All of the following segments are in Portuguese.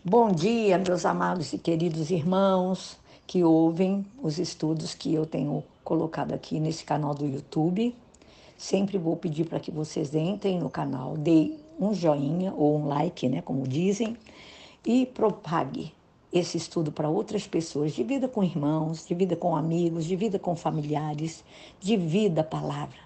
Bom dia, meus amados e queridos irmãos que ouvem os estudos que eu tenho colocado aqui nesse canal do YouTube. Sempre vou pedir para que vocês entrem no canal, deem um joinha ou um like, né, como dizem, e propague esse estudo para outras pessoas. Divida com irmãos, divida com amigos, divida com familiares, divida a palavra.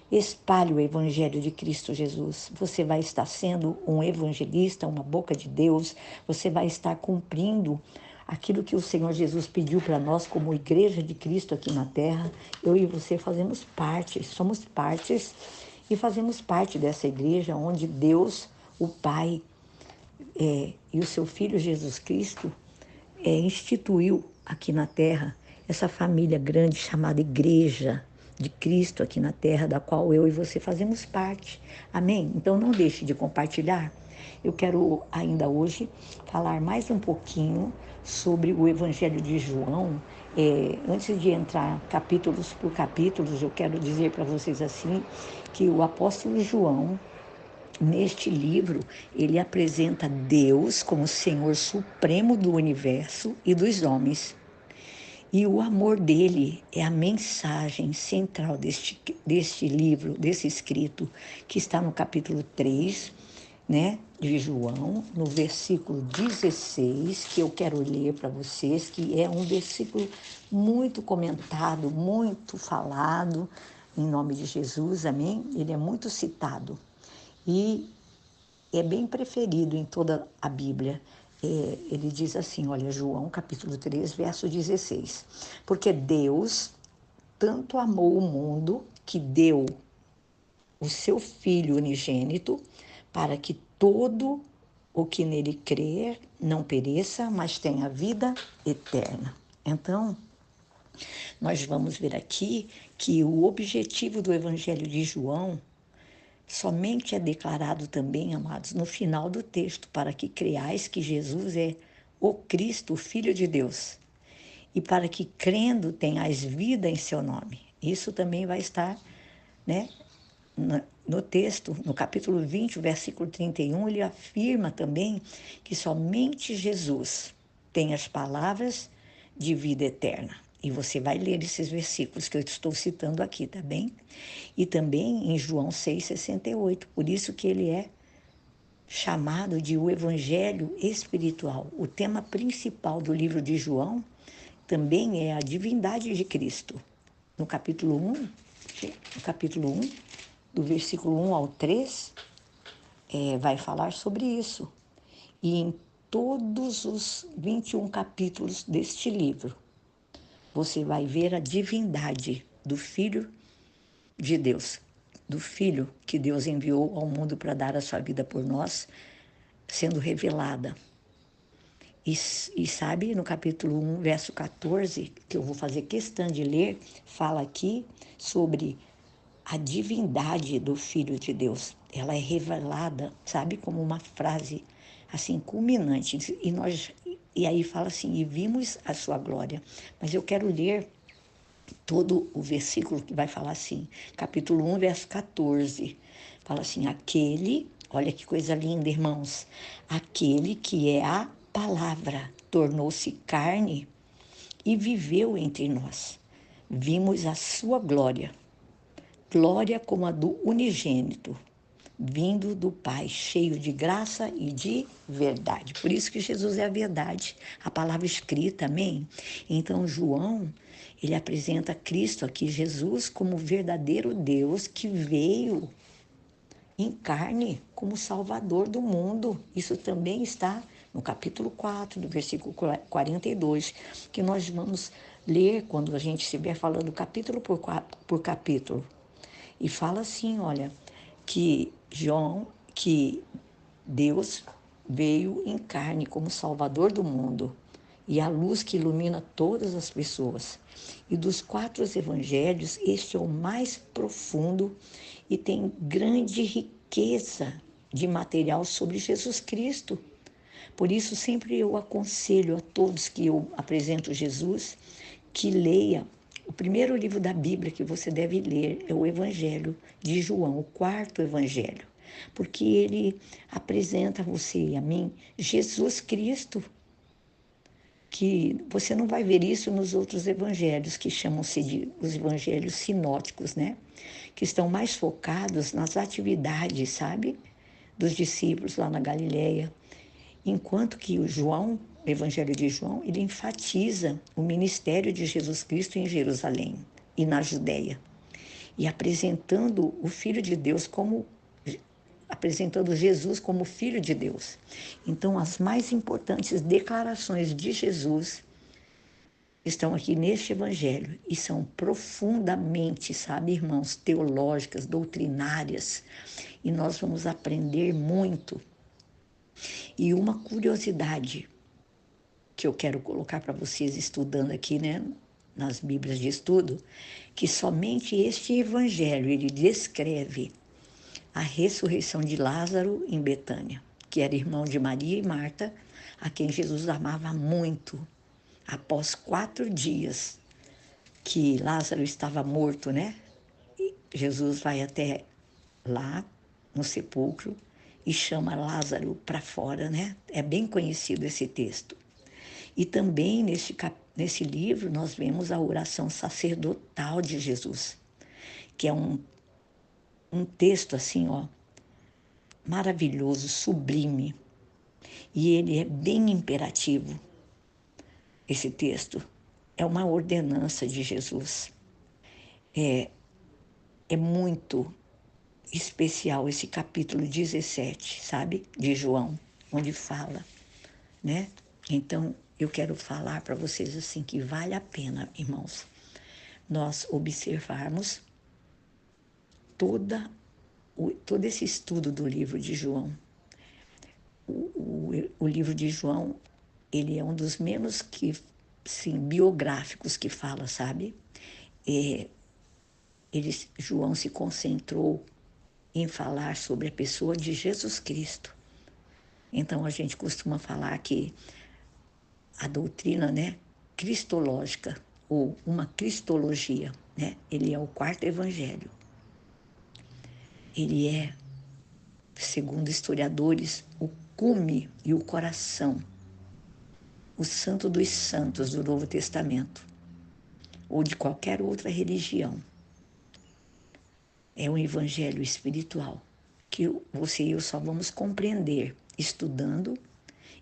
Espalhe o Evangelho de Cristo Jesus. Você vai estar sendo um evangelista, uma boca de Deus. Você vai estar cumprindo aquilo que o Senhor Jesus pediu para nós como igreja de Cristo aqui na terra. Eu e você fazemos parte, somos partes e fazemos parte dessa igreja onde Deus, o Pai, e o seu Filho Jesus Cristo instituiu aqui na terra essa família grande chamada Igreja de Cristo aqui na terra, da qual eu e você fazemos parte. Amém? Então não deixe de compartilhar. Eu quero ainda hoje falar mais um pouquinho sobre o Evangelho de João. Antes de entrar capítulos por capítulos, eu quero dizer para vocês assim que o apóstolo João, neste livro, ele apresenta Deus como Senhor supremo do universo e dos homens. E o amor dele é a mensagem central deste livro, desse escrito, que está no capítulo 3, né, de João, no versículo 16, que eu quero ler para vocês, que é um versículo muito comentado, muito falado, em nome de Jesus, amém? Ele é muito citado. E é bem preferido em toda a Bíblia. Ele diz assim, olha, João capítulo 3, verso 16. Porque Deus tanto amou o mundo que deu o seu Filho unigênito para que todo o que nele crer não pereça, mas tenha vida eterna. Então, nós vamos ver aqui que o objetivo do Evangelho de João somente é declarado também, amados, no final do texto, para que creais que Jesus é o Cristo, o Filho de Deus, e para que crendo tenhais vida em seu nome. Isso também vai estar, né, no texto, no capítulo 20, o versículo 31, ele afirma também que somente Jesus tem as palavras de vida eterna. E você vai ler esses versículos que eu estou citando aqui, tá bem? E também em João 6,68, por isso que ele é chamado de o Evangelho espiritual. O tema principal do livro de João também é a divindade de Cristo. No capítulo 1, do versículo 1 ao 3, vai falar sobre isso. E em todos os 21 capítulos deste livro, você vai ver a divindade do Filho de Deus, do Filho que Deus enviou ao mundo para dar a sua vida por nós, sendo revelada. E sabe, no capítulo 1, verso 14, que eu vou fazer questão de ler, fala aqui sobre a divindade do Filho de Deus. Ela é revelada, sabe, como uma frase assim culminante. E aí fala assim, e vimos a sua glória. Mas eu quero ler todo o versículo que vai falar assim, capítulo 1, verso 14. Fala assim, aquele, olha que coisa linda, irmãos, aquele que é a palavra tornou-se carne e viveu entre nós. Vimos a sua glória, glória como a do unigênito, vindo do Pai, cheio de graça e de verdade. Por isso que Jesus é a verdade, a palavra escrita, amém? Então, João, ele apresenta Cristo aqui, Jesus, como verdadeiro Deus que veio em carne como Salvador do mundo. Isso também está no capítulo 4, do versículo 42, que nós vamos ler quando a gente estiver falando capítulo por capítulo. E fala assim, olha, que Deus veio em carne como Salvador do mundo e a luz que ilumina todas as pessoas. E dos 4 evangelhos, este é o mais profundo e tem grande riqueza de material sobre Jesus Cristo. Por isso, sempre eu aconselho a todos que eu apresento Jesus que leia o primeiro livro da Bíblia que você deve ler, é o Evangelho de João, o 4º Evangelho. porque ele apresenta a você e a mim Jesus Cristo, que você não vai ver isso nos outros evangelhos, que chamam-se de os evangelhos sinóticos, né? Que estão mais focados nas atividades, sabe? Dos discípulos lá na Galileia. Enquanto que o Evangelho de João, ele enfatiza o ministério de Jesus Cristo em Jerusalém e na Judéia. E apresentando o Filho de Deus apresentando Jesus como Filho de Deus. Então, as mais importantes declarações de Jesus estão aqui neste Evangelho e são profundamente, sabe, irmãos, teológicas, doutrinárias, e nós vamos aprender muito. E uma curiosidade que eu quero colocar para vocês estudando aqui, né, nas Bíblias de estudo, que somente este Evangelho, ele descreve a ressurreição de Lázaro em Betânia, que era irmão de Maria e Marta, a quem Jesus amava muito. Após 4 dias que Lázaro estava morto, né? Jesus vai até lá, no sepulcro, e chama Lázaro para fora, né? É bem conhecido esse texto. E também nesse livro nós vemos a oração sacerdotal de Jesus, que é um texto assim, ó, maravilhoso, sublime. E ele é bem imperativo, esse texto. É uma ordenança de Jesus. É muito especial esse capítulo 17, sabe? De João, onde fala, né? Então, eu quero falar para vocês assim que vale a pena, irmãos, nós observarmos todo esse estudo do livro de João. O livro de João, ele é um dos menos que, sim, biográficos que fala, sabe? João se concentrou em falar sobre a pessoa de Jesus Cristo. Então, a gente costuma falar que a doutrina, né, cristológica, ou uma cristologia, né, ele é o 4º evangelho. Ele é, segundo historiadores, o cume e o coração, o santo dos santos do Novo Testamento, ou de qualquer outra religião. É um evangelho espiritual que você e eu só vamos compreender estudando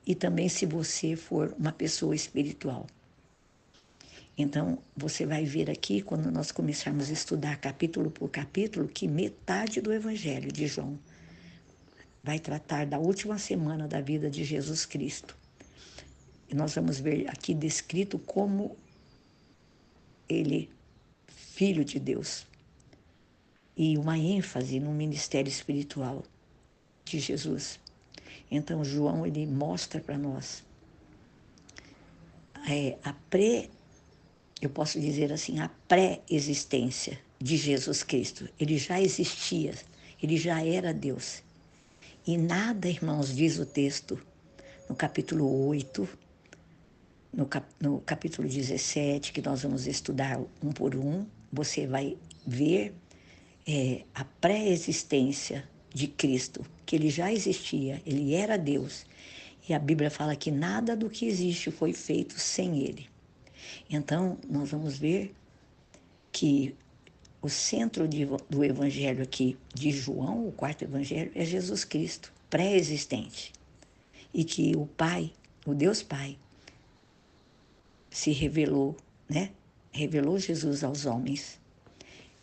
e também se você for uma pessoa espiritual. Então, você vai ver aqui, quando nós começarmos a estudar capítulo por capítulo, que metade do Evangelho de João vai tratar da última semana da vida de Jesus Cristo. E nós vamos ver aqui descrito como ele, Filho de Deus, e uma ênfase no ministério espiritual de Jesus. Então, João, ele mostra para nós eu posso dizer assim, a pré-existência de Jesus Cristo. Ele já existia, ele já era Deus. E nada, irmãos, diz o texto no capítulo 8, no capítulo 17, que nós vamos estudar um por um, você vai ver a pré-existência de Cristo, que ele já existia, ele era Deus. E a Bíblia fala que nada do que existe foi feito sem ele. Então, nós vamos ver que o centro do evangelho aqui de João, o 4º evangelho, é Jesus Cristo, pré-existente. E que o Pai, o Deus Pai, se revelou, né? Revelou Jesus aos homens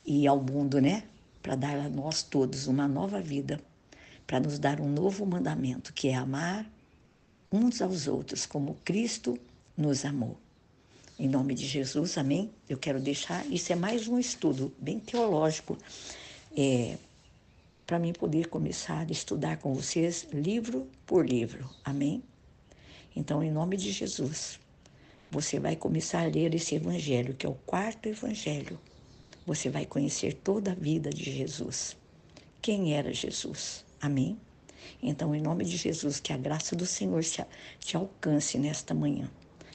e ao mundo, né? Para dar a nós todos uma nova vida, para nos dar um novo mandamento, que é amar uns aos outros como Cristo nos amou. Em nome de Jesus, amém? Eu quero deixar, isso é mais um estudo bem teológico, para mim poder começar a estudar com vocês livro por livro, amém? Então, em nome de Jesus, você vai começar a ler esse evangelho, que é o 4º evangelho. Você vai conhecer toda a vida de Jesus. Quem era Jesus? Amém? Então, em nome de Jesus, que a graça do Senhor te alcance nesta manhã.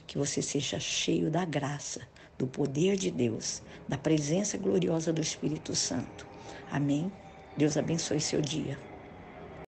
Que você seja cheio da graça, do poder de Deus, da presença gloriosa do Espírito Santo. Amém? Deus abençoe seu dia.